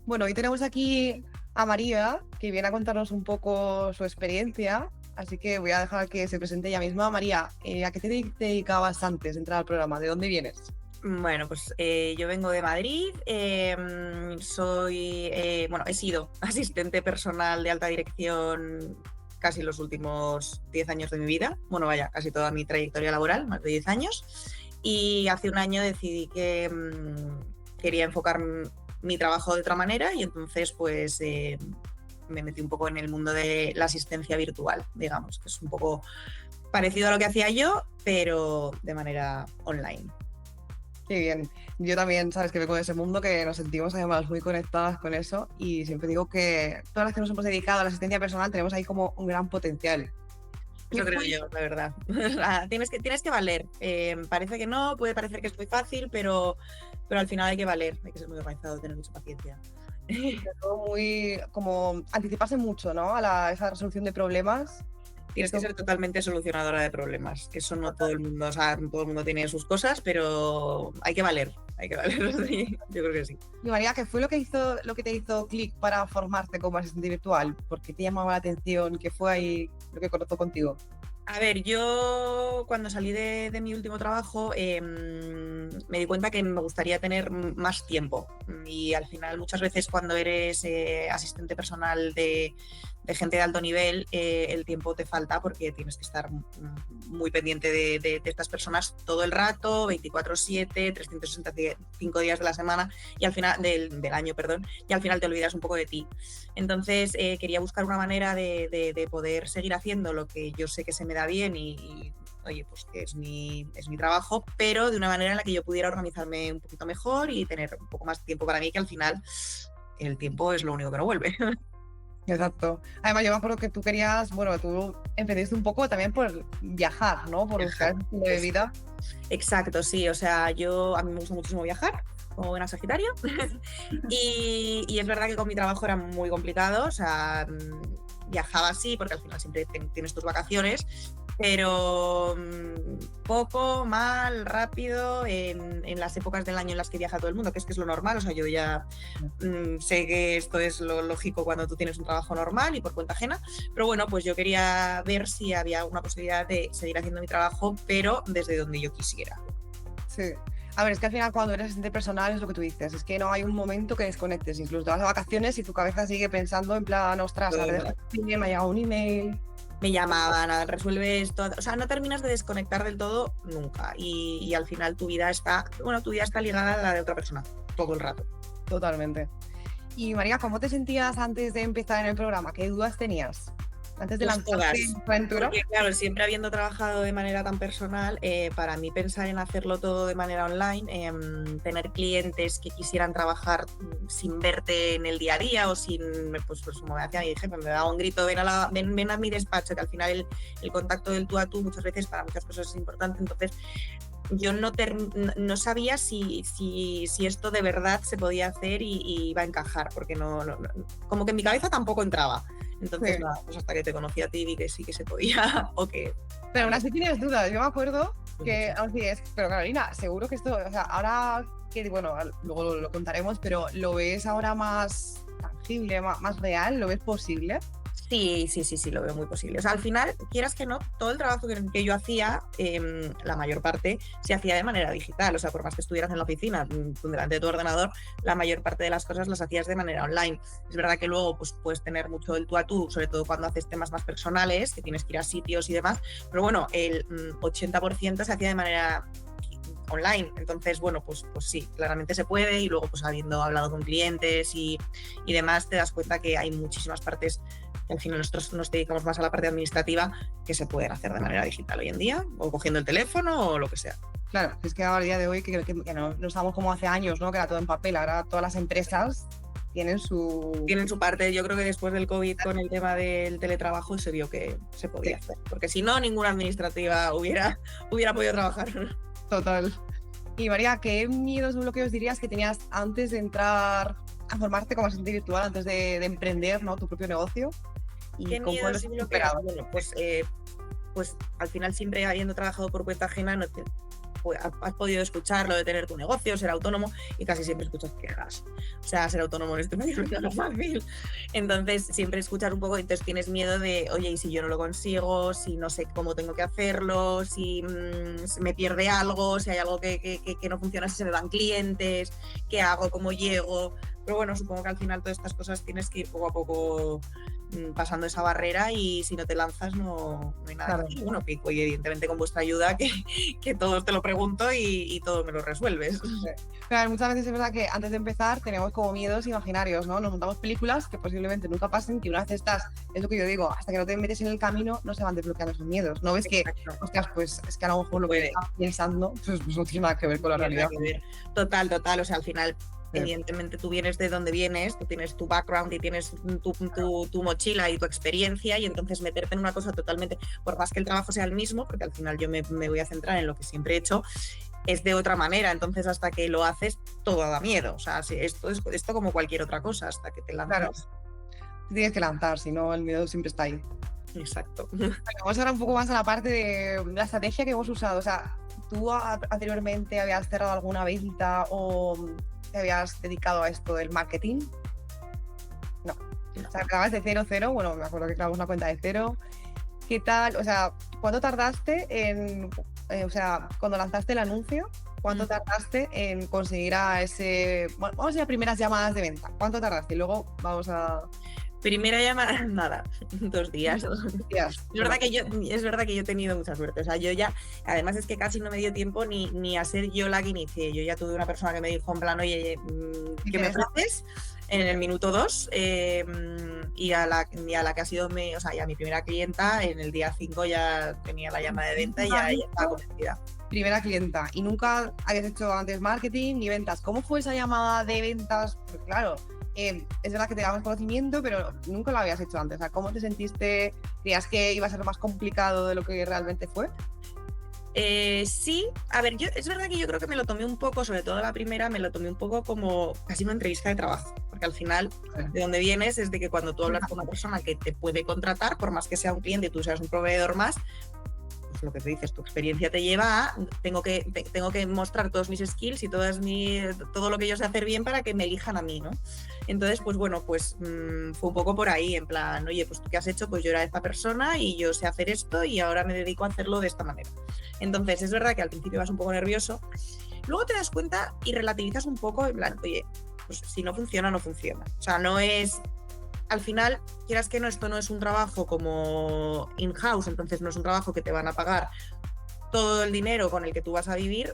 Bueno, hoy tenemos aquí a María, que viene a contarnos un poco su experiencia, así que voy a dejar que se presente ella misma. María, ¿a qué te dedicabas antes de entrar al programa? ¿De dónde vienes? Bueno, pues yo vengo de Madrid, he sido asistente personal de alta dirección casi los últimos 10 años de mi vida, bueno, vaya, casi toda mi trayectoria laboral, más de 10 años, y hace un año decidí que quería enfocar mi trabajo de otra manera y entonces pues me metí un poco en el mundo de la asistencia virtual, digamos, que es un poco parecido a lo que hacía yo, pero de manera online. Qué bien. Yo también, sabes que vengo de ese mundo, que nos sentimos además muy conectadas con eso y siempre digo que todas las que nos hemos dedicado a la asistencia personal tenemos ahí como un gran potencial. ¿Qué Eso creo fue? yo, la verdad. Tienes que valer. Parece que no, puede parecer que es muy fácil, pero al final hay que valer, hay que ser muy organizado, tener mucha paciencia. Todo muy, como anticiparse mucho, ¿no? Esa resolución de problemas. Tienes que ser totalmente solucionadora de problemas, que eso no todo el mundo, o sea, todo el mundo tiene sus cosas, pero hay que valer, sí, yo creo que sí. Y María, ¿qué fue lo que te hizo clic para formarte como asistente virtual? ¿Por qué te llamaba la atención? ¿Qué fue ahí lo que conectó contigo? A ver, yo cuando salí de mi último trabajo me di cuenta que me gustaría tener más tiempo y al final muchas veces cuando eres asistente personal de gente de alto nivel el tiempo te falta porque tienes que estar muy pendiente de estas personas todo el rato, 24/7, 365 días de la semana y al final del año, perdón, y al final te olvidas un poco de ti. Entonces quería buscar una manera de poder seguir haciendo lo que yo sé que se me da bien y oye, pues que es mi trabajo, pero de una manera en la que yo pudiera organizarme un poquito mejor y tener un poco más tiempo para mí, que al final el tiempo es lo único que no vuelve. Exacto. Además, yo me acuerdo que tú querías, bueno, tú empezaste un poco también por viajar, ¿no? Por buscar ese estilo de vida. Exacto, sí, o sea, a mí me gusta muchísimo viajar, como buena Sagitario, y es verdad que con mi trabajo era muy complicado, o sea, viajaba así porque al final siempre tienes tus vacaciones, pero poco, mal, rápido, en las épocas del año en las que viaja todo el mundo, que es lo normal, o sea, yo ya sé que esto es lo lógico cuando tú tienes un trabajo normal y por cuenta ajena, pero bueno, pues yo quería ver si había una posibilidad de seguir haciendo mi trabajo, pero desde donde yo quisiera. Sí. A ver, es que al final cuando eres asistente personal es lo que tú dices, es que no hay un momento que desconectes, incluso te vas de vacaciones y tu cabeza sigue pensando en plan, ostras, ahora dejo me ha llegado un email. Me llamaban, resuelve esto, o sea, no terminas de desconectar del todo nunca y al final tu vida está ligada a la de otra persona todo el rato. Totalmente. Y María, ¿cómo te sentías antes de empezar en el programa? ¿Qué dudas tenías? Antes de Pues lanzarte todas, en tu aventura. porque claro, siempre habiendo trabajado de manera tan personal, para mí pensar en hacerlo todo de manera online, tener clientes que quisieran trabajar sin verte en el día a día o sin, pues como me decía mi jefe, me daba un grito, ven a mi despacho, que al final el contacto del tú a tú muchas veces para muchas cosas es importante, entonces yo no sabía si esto de verdad se podía hacer y iba a encajar, porque como que en mi cabeza tampoco entraba. Entonces, Sí. nada, pues hasta que te conocí a ti vi que sí que se podía o que... Pero aún así tienes dudas. Yo me acuerdo que, Mucho. así es, pero Carolina, seguro que esto, o sea, ahora que, bueno, luego lo contaremos, pero ¿lo ves ahora más tangible, más real? ¿Lo ves posible? Sí, lo veo muy posible. O sea, al final, quieras que no, todo el trabajo que yo hacía, la mayor parte, se hacía de manera digital. O sea, por más que estuvieras en la oficina, delante de tu ordenador, la mayor parte de las cosas las hacías de manera online. Es verdad que luego pues, puedes tener mucho el tú a tú, sobre todo cuando haces temas más personales, que tienes que ir a sitios y demás. Pero bueno, el 80% se hacía de manera online. Entonces, bueno, pues sí, claramente se puede y luego pues habiendo hablado con clientes y demás, te das cuenta que hay muchísimas partes que al final nosotros nos dedicamos más a la parte administrativa que se pueden hacer de manera digital hoy en día o cogiendo el teléfono o lo que sea. Claro, es que ahora, a día de hoy, que no estamos como hace años, ¿no? Que era todo en papel. Ahora todas las empresas tienen su... Tienen su parte, yo creo que después del COVID con el tema del teletrabajo se vio que se podía hacer, porque si no, ninguna administrativa hubiera podido trabajar. Total. Y María, ¿qué miedos o bloqueos dirías que tenías antes de entrar a formarte como asistente virtual, antes de emprender, ¿no? Tu propio negocio? ¿Y ¿Qué cómo lo miedos has y bloqueos? superado? Bueno, pues al final siempre habiendo trabajado por cuenta ajena, has podido escuchar lo de tener tu negocio, ser autónomo, y casi siempre escuchas quejas. O sea, ser autónomo en este medio no es nada fácil. Entonces, siempre escuchar un poco, entonces tienes miedo de, oye, ¿y si yo no lo consigo? Si no sé cómo tengo que hacerlo, si se me pierde algo, si hay algo que no funciona, si se me van clientes, ¿qué hago? ¿Cómo llego? Pero bueno, supongo que al final todas estas cosas tienes que ir poco a poco pasando esa barrera, y si no te lanzas no hay nada. Claro. Bueno, pico, y evidentemente con vuestra ayuda que todos te lo pregunto y todo me lo resuelves. Claro, muchas veces es verdad que antes de empezar tenemos como miedos imaginarios, ¿no? Nos montamos películas que posiblemente nunca pasen, que una vez estás, es lo que yo digo, hasta que no te metes en el camino no se van desbloqueando esos miedos. No ves que, Exacto. hostias, pues es que a lo mejor lo que Puede. estás pensando pues no tiene nada que ver con la Tiene nada realidad. que ver. Total. O sea, al final, evidentemente tú vienes de donde vienes, tú tienes tu background y tienes tu mochila y tu experiencia, y entonces meterte en una cosa totalmente, por más que el trabajo sea el mismo, porque al final yo me voy a centrar en lo que siempre he hecho, es de otra manera. Entonces, hasta que lo haces, todo da miedo. O sea, esto como cualquier otra cosa, hasta que te lanzas. Claro, te tienes que lanzar, si no el miedo siempre está ahí. Exacto. Vale, vamos ahora un poco más a la parte de la estrategia que hemos usado. O sea, ¿tú anteriormente habías cerrado alguna venta o te habías dedicado a esto del marketing? No. O sea, acabas de 0, bueno, me acuerdo que creamos una cuenta de 0. ¿Qué tal? O sea, ¿cuánto tardaste en, o sea, cuando lanzaste el anuncio, cuánto tardaste en conseguir a ese, bueno, vamos a ir a primeras llamadas de venta? ¿Cuánto tardaste? Y luego vamos a... Primera llamada, nada, 2 días. Hostias, Es verdad que yo he tenido mucha suerte. O sea, yo ya, además es que casi no me dio tiempo ni a ser yo la que inicié. Yo ya tuve una persona que me dijo en plan, oye, ¿qué me ofreces? En el minuto 2, y a la que ha sido o sea, ya mi primera clienta, en el día 5 ya tenía la llamada de venta y ya estaba convencida. primera clienta y nunca habías hecho antes marketing ni ventas. ¿Cómo fue esa llamada de ventas? Pues claro, es verdad que te dabas conocimiento, pero nunca lo habías hecho antes. O sea, ¿cómo te sentiste? ¿Creías que iba a ser más complicado de lo que realmente fue? Sí, a ver, es verdad que yo creo que me lo tomé un poco, sobre todo la primera, me lo tomé un poco como casi una entrevista de trabajo, porque al final de donde vienes es de que cuando tú hablas con una persona que te puede contratar, por más que sea un cliente y tú seas un proveedor más, pues lo que te dices, tu experiencia te lleva a, tengo que mostrar todos mis skills y todo lo que yo sé hacer bien para que me elijan a mí, ¿no? Entonces, pues bueno, pues fue un poco por ahí, en plan, oye, pues tú qué has hecho, pues yo era esta persona y yo sé hacer esto y ahora me dedico a hacerlo de esta manera. Entonces, es verdad que al principio vas un poco nervioso, luego te das cuenta y relativizas un poco, en plan, oye, pues si no funciona, no funciona. O sea, no es... Al final, quieras que no, esto no es un trabajo como in-house, entonces no es un trabajo que te van a pagar todo el dinero con el que tú vas a vivir.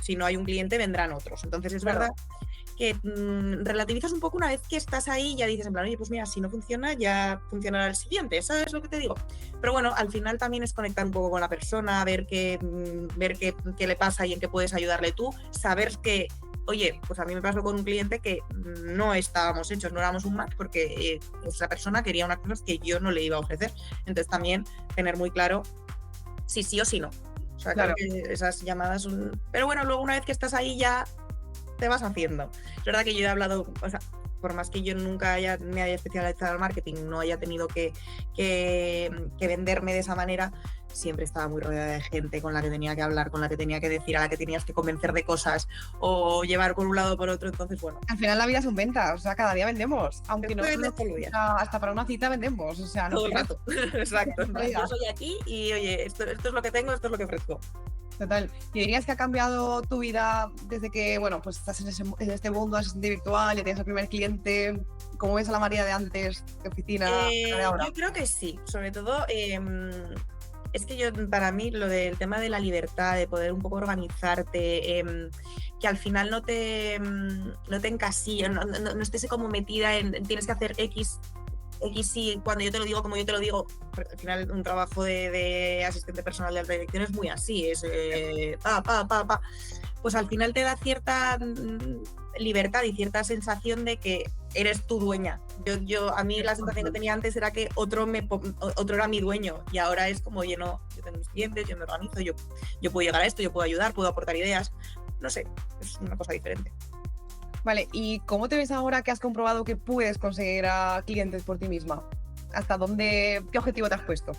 Si no hay un cliente, vendrán otros. Entonces es verdad que relativizas un poco una vez que estás ahí, ya dices en plan, oye, pues mira, si no funciona, ya funcionará el siguiente. ¿Sabes lo que te digo? Pero bueno, al final también es conectar un poco con la persona, ver qué le pasa y en qué puedes ayudarle tú, saber que... Oye, pues a mí me pasó con un cliente que no estábamos hechos, no éramos un match porque esa persona quería unas cosas que yo no le iba a ofrecer. Entonces también tener muy claro si sí o si no. O sea, Claro. creo que esas llamadas son... Pero bueno, luego una vez que estás ahí ya te vas haciendo. Es verdad que yo he hablado, o sea, por más que yo nunca me haya especializado en marketing, no haya tenido que venderme de esa manera, siempre estaba muy rodeada de gente con la que tenía que hablar, con la que tenía que decir, a la que tenías que convencer de cosas o llevar por un lado o por otro. Entonces, bueno. Al final la vida son ventas, o sea, cada día vendemos. Aunque no, hasta para una cita vendemos, o sea, no todo el rato. Exacto. Realidad. Yo soy aquí y oye, esto es lo que tengo, esto es lo que ofrezco. Total. ¿Y dirías que ha cambiado tu vida desde que, bueno, pues estás en este mundo asistente virtual, ya tienes el primer cliente? ¿Cómo ves a la María de antes, de oficina, de ahora? Yo creo que sí, sobre todo es que para mí lo del tema de la libertad, de poder un poco organizarte, que al final no te encasillas, no estés como metida en tienes que hacer X sí, cuando yo te lo digo como yo te lo digo, al final un trabajo de asistente personal de alta dirección es muy así, es pues al final te da cierta libertad y cierta sensación de que eres tu dueña. A mí la sensación que tenía antes era que otro era mi dueño y ahora es como, oye, no, yo tengo mis clientes, yo me organizo, yo puedo llegar a esto, yo puedo ayudar, puedo aportar ideas, no sé, es una cosa diferente. Vale, ¿y cómo te ves ahora que has comprobado que puedes conseguir a clientes por ti misma? ¿Hasta dónde, qué objetivo te has puesto?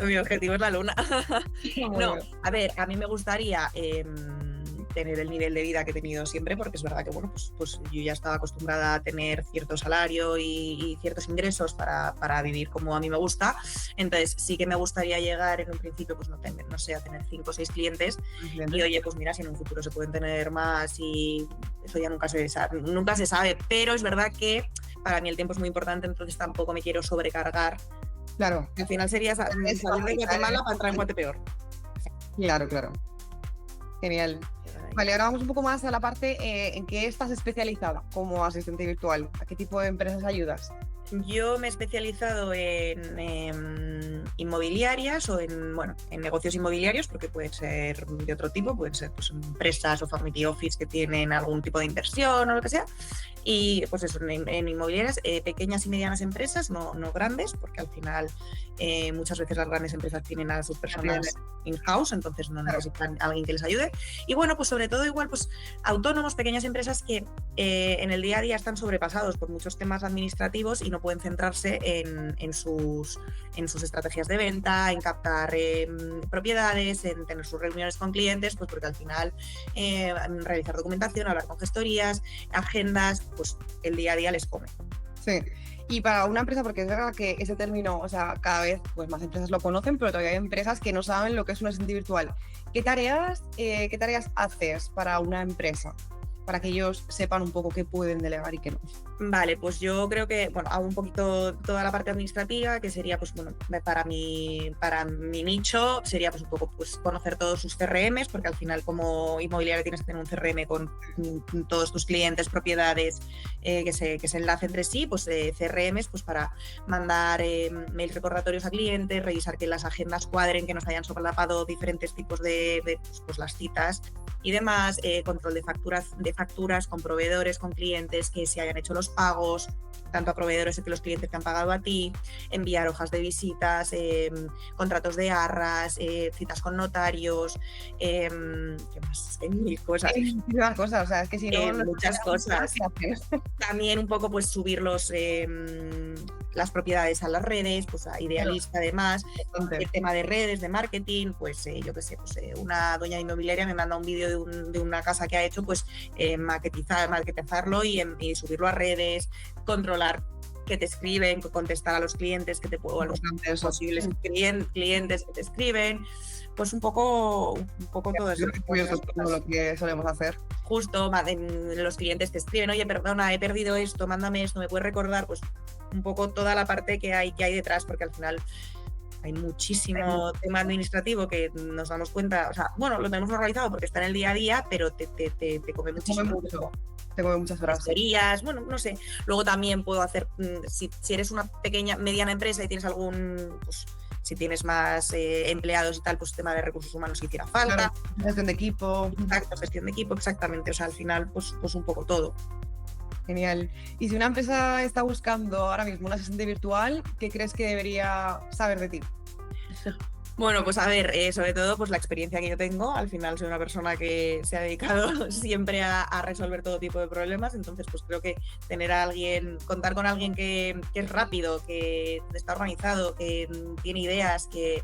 mi objetivo es la luna. Muy No, bien. a ver, a mí me gustaría tener el nivel de vida que he tenido siempre, porque es verdad que, bueno, pues yo ya estaba acostumbrada a tener cierto salario y ciertos ingresos para vivir como a mí me gusta. Entonces, sí que me gustaría llegar en un principio, pues no sé, a tener 5 o 6 clientes. Y oye, pues mira, si en un futuro se pueden tener más y eso ya nunca se sabe. Pero es verdad que para mí el tiempo es muy importante, entonces tampoco me quiero sobrecargar. Claro, Al final sería salir de Guatemala para entrar en Guatepeor. claro, claro. Genial. Vale, ahora vamos un poco más a la parte en qué estás especializada como asistente virtual. ¿A qué tipo de empresas ayudas? Yo me he especializado en inmobiliarias o en negocios inmobiliarios, porque pueden ser de otro tipo, pueden ser pues, empresas o family office que tienen algún tipo de inversión o lo que sea. Y pues eso, en inmobiliarias, pequeñas y medianas empresas, no grandes, porque al final muchas veces las grandes empresas tienen a sus personas in-house, entonces no necesitan a alguien que les ayude. Y bueno, pues sobre todo igual, pues autónomos, pequeñas empresas que en el día a día están sobrepasados por muchos temas administrativos y no pueden centrarse en sus estrategias de venta, en captar propiedades, en tener sus reuniones con clientes, pues porque al final realizar documentación, hablar con gestorías, agendas, pues el día a día les come. Sí. Y para una empresa, porque es verdad que ese término, o sea, cada vez pues, más empresas lo conocen, pero todavía hay empresas que no saben lo que es un asistente virtual. ¿Qué tareas haces para una empresa? Para que ellos sepan un poco qué pueden delegar y qué no. Vale, pues yo creo que, bueno, hago un poquito toda la parte administrativa, que sería, pues bueno, para mi nicho, sería pues un poco pues conocer todos sus CRMs, porque al final como inmobiliaria tienes que tener un CRM con todos tus clientes, propiedades, que se enlace entre sí, pues CRMs pues para mandar mails recordatorios a clientes, revisar que las agendas cuadren, que nos hayan solapado diferentes tipos de pues las citas y demás, control de facturas con proveedores, con clientes, que se hayan hecho los pagos, tanto a proveedores que los clientes que han pagado a ti, enviar hojas de visitas, contratos de arras, citas con notarios, ¿qué más? Hay mil cosas. Hay muchísimas cosas, o sea, es que si no... Muchas cosas. También un poco pues subir las propiedades a las redes, pues a Idealista además, el tema de redes, de marketing, pues yo qué sé, pues una dueña de inmobiliaria me manda un vídeo de una casa que ha hecho, pues marketizarlo y subirlo a redes, controlar que te escriben, contestar a los clientes o a los posibles clientes que te escriben, pues un poco todo eso. Eso es todo lo que solemos hacer. Justo, los clientes te escriben, oye, perdona, he perdido esto, mándame esto, ¿me puedes recordar? Pues un poco toda la parte que hay detrás, porque al final hay muchísimo tema administrativo que nos damos cuenta, o sea, bueno, lo tenemos organizado porque está en el día a día, pero te come muchísimo. Tengo muchas horas. Bueno, no sé. Luego también puedo hacer, si eres una mediana empresa y tienes pues si tienes más empleados y tal, pues tema de recursos humanos si hiciera falta. Claro, gestión de equipo. Exacto, gestión de equipo, exactamente. O sea, al final, pues un poco todo. Genial. Y si una empresa está buscando ahora mismo un asistente virtual, ¿qué crees que debería saber de ti? Bueno, pues a ver, sobre todo pues la experiencia que yo tengo. Al final soy una persona que se ha dedicado siempre a resolver todo tipo de problemas, entonces pues creo que contar con alguien que es rápido, que está organizado, que tiene ideas, que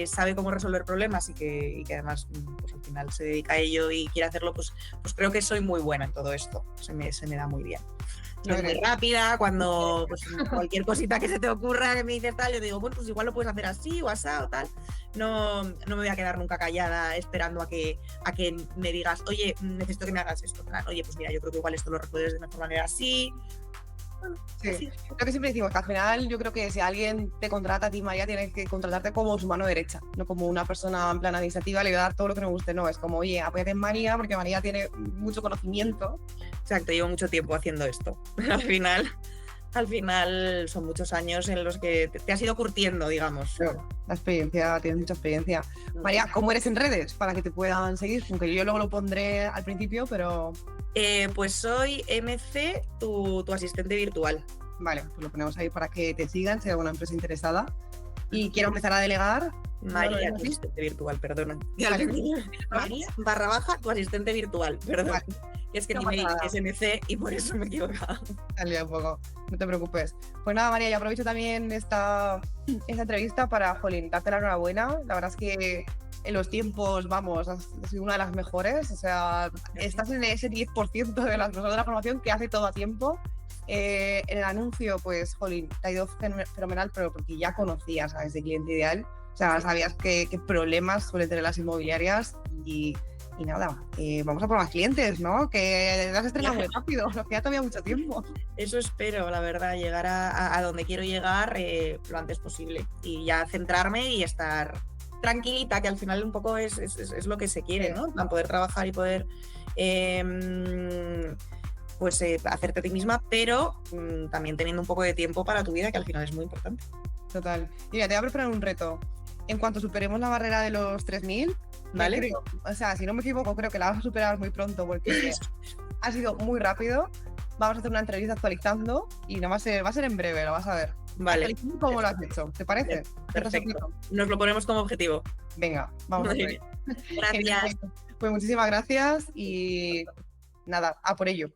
sabe cómo resolver problemas y que además pues al final se dedica a ello y quiere hacerlo, pues creo que soy muy buena en todo esto, se me da muy bien. Soy muy rápida, cuando pues, cualquier cosita que se te ocurra que me dices tal, yo digo, bueno, pues igual lo puedes hacer así o asá o tal. No me voy a quedar nunca callada esperando a que me digas, oye, necesito que me hagas esto. Oye, pues mira, yo creo que igual esto lo resuelves de mejor manera así. Bueno, sí. Lo que siempre decimos, que al final yo creo que si alguien te contrata a ti, María, tienes que contratarte como su mano derecha, no como una persona en plan administrativa, le voy a dar todo lo que me guste, no, es como, oye, apóyate en María porque María tiene mucho conocimiento. Exacto, llevo mucho tiempo haciendo esto. Al final son muchos años en los que te has ido curtiendo, digamos. Claro, la experiencia, tienes mucha experiencia. María, ¿cómo eres en redes para que te puedan seguir? Aunque yo luego lo pondré al principio, pero... pues soy MC, tu asistente virtual. Vale, pues lo ponemos ahí para que te sigan, si hay alguna empresa interesada. Y quiero empezar a delegar, María, ¿es tu así? asistente virtual, perdona. Vale. María _ tu asistente virtual, perdón. Vale, Es que no mi pasa mail nada. es SNC y por eso me he equivocado. Salía un poco, no te preocupes. Pues nada, María, yo aprovecho también esta entrevista para, jolín, darte la enhorabuena. La verdad es que en los tiempos, vamos, has sido una de las mejores. O sea, estás en ese 10% de las personas de la formación que hace todo a tiempo. En el anuncio, pues, jolín, te ha ido fenomenal, pero porque ya conocías a ese cliente ideal. O sea, sabías qué problemas suelen tener las inmobiliarias y nada, vamos a por más clientes, ¿no? Que las estrenas muy rápido, nos queda todavía mucho tiempo. Eso espero, la verdad, llegar a donde quiero llegar lo antes posible y ya centrarme y estar tranquilita, que al final un poco es lo que se quiere, ¿no? Poder trabajar y poder hacerte a ti misma, pero también teniendo un poco de tiempo para tu vida, que al final es muy importante. Total. Mira, te voy a preparar un reto. En cuanto superemos la barrera de los 3.000, ¿Vale? Creo, o sea, si no me equivoco, creo que la vas a superar muy pronto porque ha sido muy rápido. Vamos a hacer una entrevista actualizando y no va a ser en breve, lo vas a ver. Vale. Actualizando cómo lo has hecho, ¿te parece? Perfecto. Nos lo ponemos como objetivo. Venga, vamos a ver. Gracias. Pues muchísimas gracias y nada, a por ello.